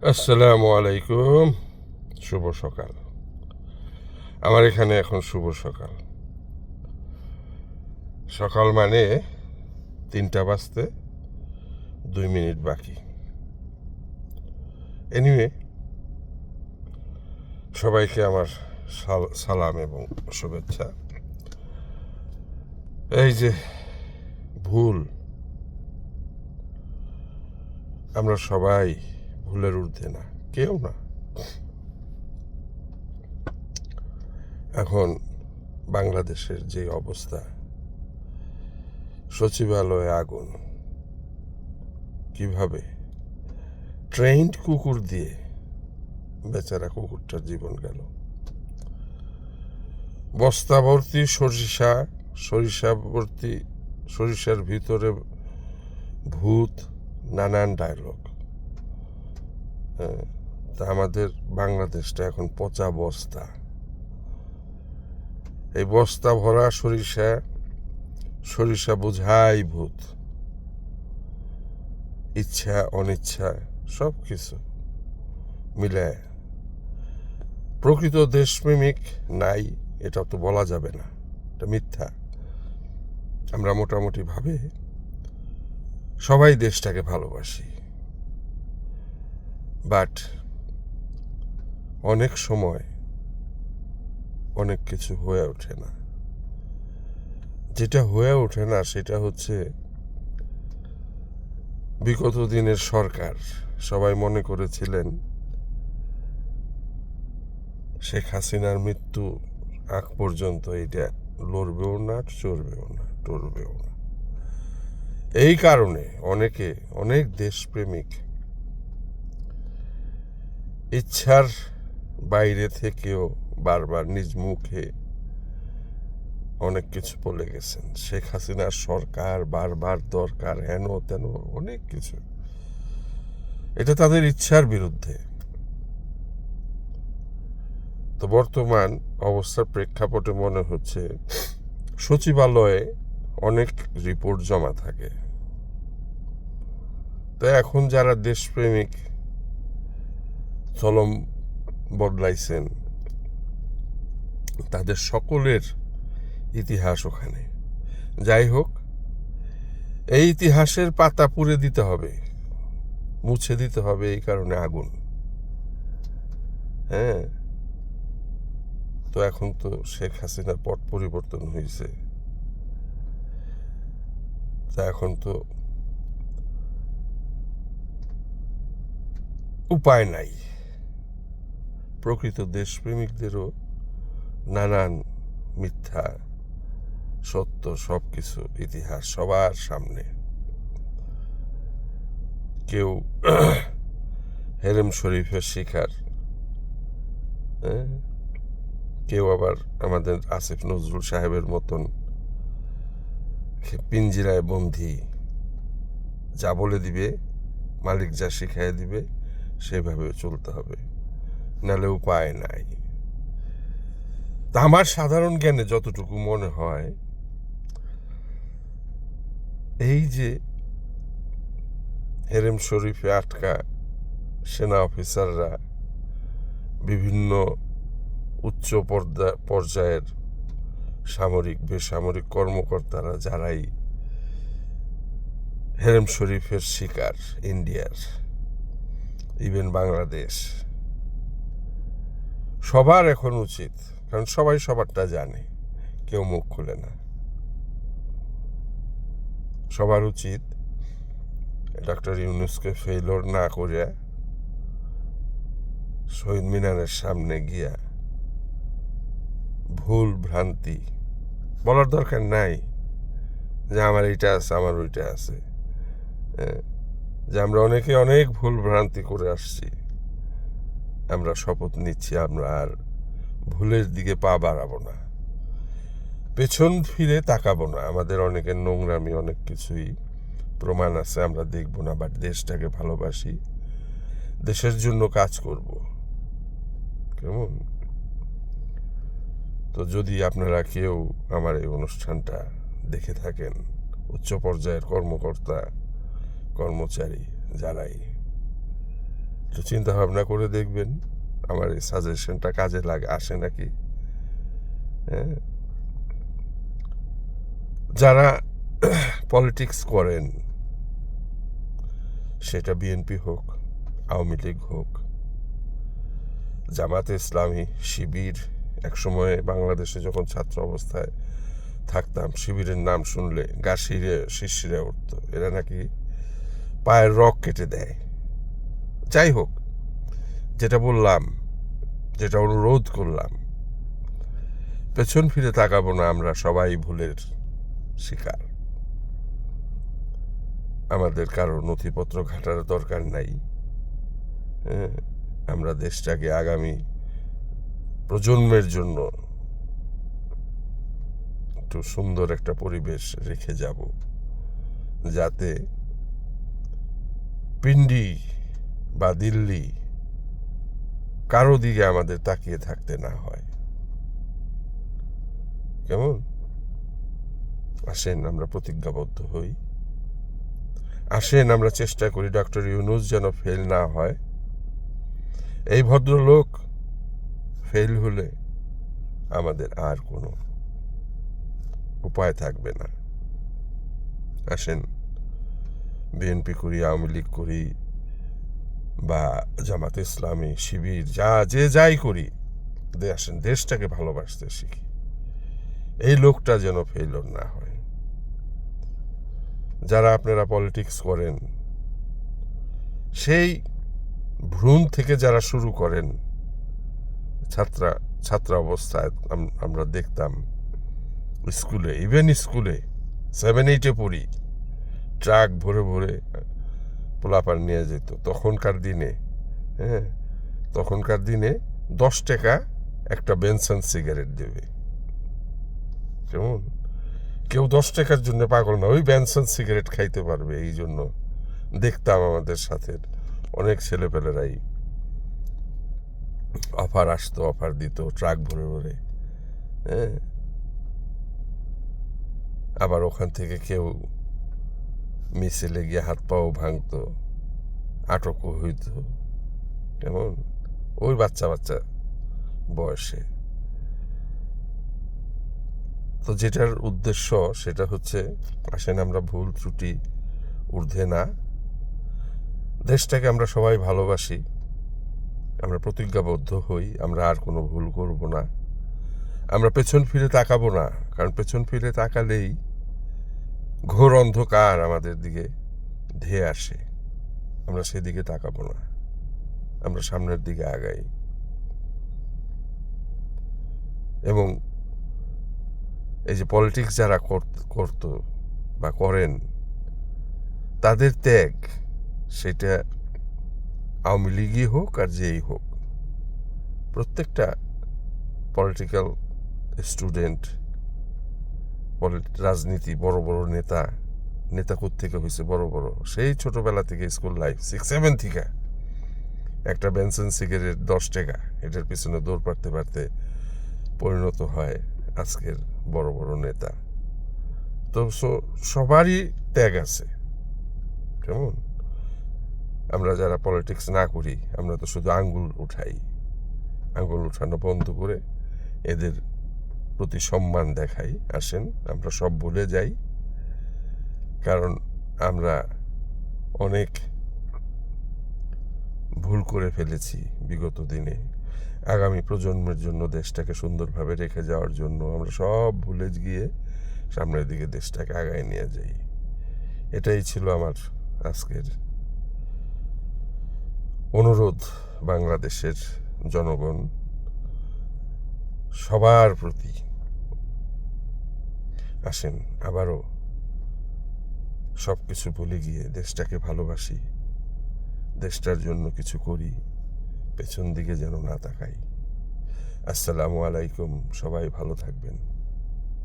আসসালামু আলাইকুম। শুভ সকাল। আমার এখানে এখন শুভ সকাল। সকাল মানে 3টা বাজতে 2 মিনিট বাকি। এনিওয়ে, সবাইকে আমার সালাম এবং শুভেচ্ছা। এই যে ভুল, আমরা সবাই ভুলের ঊর্ধ্বে না, কেউ না। এখন বাংলাদেশের যে অবস্থা, সচিবালয়ে আগুন, কিভাবে ট্রেন্ড কুকুর দিয়ে বেচারা কুকুরটার জীবন গেল। বস্তা ভর্তি সরিষার ভিতরে ভূত, নানান ডায়লগ। তা আমাদের বাংলাদেশটা এখন পচা বস্তা। এই বস্তা ভরা সরিষা বোঝাই ভূত। ইচ্ছা অনিচ্ছা সব কিছু মিলে প্রকৃত দেশপ্রেমিক নাই, এটা তো বলা যাবে না, এটা মিথ্যা। আমরা মোটামুটি ভাবে সবাই দেশটাকে ভালোবাসি, বাট অনেক সময় অনেক কিছু হয়ে ওঠে না। যেটা হয়ে ওঠে না সেটা হচ্ছে বিগত দিনের সরকার। সবাই মনে করেছিলেন শেখ হাসিনার মৃত্যু আগ পর্যন্ত এটা লড়বেও না, টরবেও না। এই কারণে অনেক দেশপ্রেমিক ইচ্ছার বাইরে থেকেও বারবার নিজ মুখে অনেক কিছু বলে গেছেন। শেখ হাসিনার সরকার বারবার দরকার, হেন তেন অনেক কিছু। এটা তাদের ইচ্ছার বিরুদ্ধে। তো বর্তমান অবস্থার প্রেক্ষাপটে মনে হচ্ছে সচিবালয়ে অনেক রিপোর্ট জমা থাকে। তো এখন যারা দেশপ্রেমিক চলম বদলাইছেন, তাদের সকলের ইতিহাস ওখানে। যাই হোক, এই ইতিহাসের পাতা পুড়ে দিতে হবে, মুছে দিতে হবে। এই কারণে আগুন। হ্যাঁ, তো এখন তো শেখ হাসিনার পট পরিবর্তন হয়েছে। তা এখন তো উপায় নাই। প্রকৃত দেশপ্রেমিকদেরও নানান মিথ্যা সত্য সব কিছু ইতিহাস সবার সামনে। কেউ হেরেম শরীফের শিকার, কেউ আবার আমাদের আসিফ নজরুল সাহেবের মতন পিঞ্জিরায় বন্দী। যা বলে দিবে মালিক, যা শিখাই দিবে সেভাবে চলতে হবে, নাহলে উপায় নাই। তা আমার সাধারণ জ্ঞানে যতটুকু মনে হয়, এই যে হেরেম শরীফে আটকা সেনা অফিসাররা, বিভিন্ন উচ্চ পর্যায়ের সামরিক বেসামরিক কর্মকর্তারা, যারাই হেরেম শরীফের শিকার, ইন্ডিয়ার, ইভেন বাংলাদেশ, সবার এখন উচিত, কারণ সবাই সবারটা জানে, কেউ মুখ খুলে না, সবার উচিত ডক্টর ইউনূসকে ফেইলর না করে শহীদ মিনারের সামনে গিয়া ভুল ভ্রান্তি বলার দরকার নাই যে আমার এইটা আছে, আমার ওইটা আছে, যে আমরা অনেকে অনেক ভুল ভ্রান্তি করে আসছি। আমরা শপথ নিচ্ছি আমরা আর ভুলের দিকে পা বাড়াবো না, পেছন ফিরে তাকাবো না। আমাদের অনেকের নোংরামি, অনেক কিছুই প্রমাণ আছে, আমরা দেখবো না। বাট দেশটাকে ভালোবাসি, দেশের জন্য কাজ করব। কেমন? তো যদি আপনারা কেউ আমার এই অনুষ্ঠানটা দেখে থাকেন, উচ্চ পর্যায়ের কর্মকর্তা কর্মচারী যারাই, একটু চিন্তা ভাবনা করে দেখবেন আমার এই সাজেশনটা কাজে আসে নাকি। হ্যাঁ, যারা পলিটিক্স করেন, সেটা বিএনপি হোক, আওয়ামী লীগ হোক, জামাতে ইসলামী, শিবির, একসময় বাংলাদেশে যখন ছাত্র অবস্থায় থাকতাম, শিবিরের নাম শুনলে গা শিরশিরে উঠত, এরা নাকি পায়ের রগ কেটে দেয়। যাই হোক, যেটা বললাম, যেটা অনুরোধ করলাম, পেছন ফিরে তাকাবো না, আমরা সবাই ভুলের শিকার। আমাদের কারো নথিপত্র ঘাটার দরকার নাই। হ্যাঁ, আমরা দেশটাকে আগামী প্রজন্মের জন্য একটু সুন্দর একটা পরিবেশ রেখে যাব, যাতে পিন্ডি বা দিল্লি কারো দিকে আমাদের তাকিয়ে থাকতে না হয়। কেমন? আসেন আমরা প্রতিজ্ঞাবদ্ধ হই, আসেন আমরা চেষ্টা করি ডক্টর ইউনূস যেন ফেল না হয়। এই ভদ্রলোক ফেল হলে আমাদের আর কোনো উপায় থাকবে না। আসেন, বিএনপি করি, আওয়ামী লীগ করি, বা জামাতে ইসলামী, শিবির, যাই করি, আসেন দেশটাকে ভালোবাসতে শিখি। এই লোকটা যেন ফেইলর না হয়। যারা আপনারা পলিটিক্স করেন, সেই ভ্রূণ থেকে যারা শুরু করেন, ছাত্র অবস্থায় আমরা দেখতাম স্কুলে, ইভেন স্কুলে 7-8-এ পড়ি, ট্রাক ভরে ভরে পোলাপান নিয়ে যেত। তখনকার দিনে 10 টাকা একটা বেনসন সিগারেট দেবে। কেমন? কেউ 10 টাকার জন্য পাগল না, ওই বেনসন সিগারেট খাইতে পারবে, এই জন্য দেখতাম আমাদের সাথে অনেক ছেলেপেলেরাই অফার দিত ট্রাক ভরে ভরে। হ্যাঁ, আবার ওখান থেকে কেউ মিছিলে গিয়ে হাত পাও ভাঙত, আটকও হইত। কেমন? ওই বাচ্চা বয়সে। তো যেটার উদ্দেশ্য সেটা হচ্ছে, আসেন আমরা ভুল ত্রুটি ঊর্ধ্বে না, দেশটাকে আমরা সবাই ভালোবাসি, আমরা প্রতিজ্ঞাবদ্ধ হই, আমরা আর কোনো ভুল করব না, আমরা পেছন ফিরে তাকাবো না। কারণ পেছন ফিরে তাকালেই ঘোর অন্ধকার আমাদের দিকে ধেয়ে আসে, আমরা সেদিকে তাকাবো না, আমরা সামনের দিকে আগাই। এবং এই যে পলিটিক্স যারা করত বা করেন, তাদের ত্যাগ, সেটা আওয়ামী লীগই হোক আর যেই হোক, প্রত্যেকটা পলিটিক্যাল স্টুডেন্ট, রাজনীতি, বড় বড় নেতা কোত্থেকে হয়েছে বড় বড়, সেই ছোটবেলা থেকে স্কুল লাইফ 6-7 থেকে একটা বেনসন সিগারেট 10 টাকা, এটার পিছনে দৌড় পারতে পরিণত হয় আজকের বড় বড় নেতা। তো সবারই ত্যাগ আছে। কেমন? আমরা যারা পলিটিক্স না করি, আমরা তো শুধু আঙ্গুল উঠানো বন্ধ করে এদের প্রতি সম্মান দেখাই। আসেন আমরা সব ভুলে যাই, কারণ আমরা অনেক ভুল করে ফেলেছি বিগত দিনে। আগামী প্রজন্মের জন্য, দেশটাকে সুন্দরভাবে রেখে যাওয়ার জন্য আমরা সব ভুলে গিয়ে সামনের দিকে দেশটাকে আগায় নিয়ে যাই। এটাই ছিল আমার আজকের অনুরোধ বাংলাদেশের জনগণ সবার প্রতি। আসেন আবারও সব কিছু ভুলে গিয়ে দেশটাকে ভালোবাসি, দেশটার জন্য কিছু করি, পেছন দিকে যেন না তাকাই। আসসালামু আলাইকুম, সবাই ভালো থাকবেন।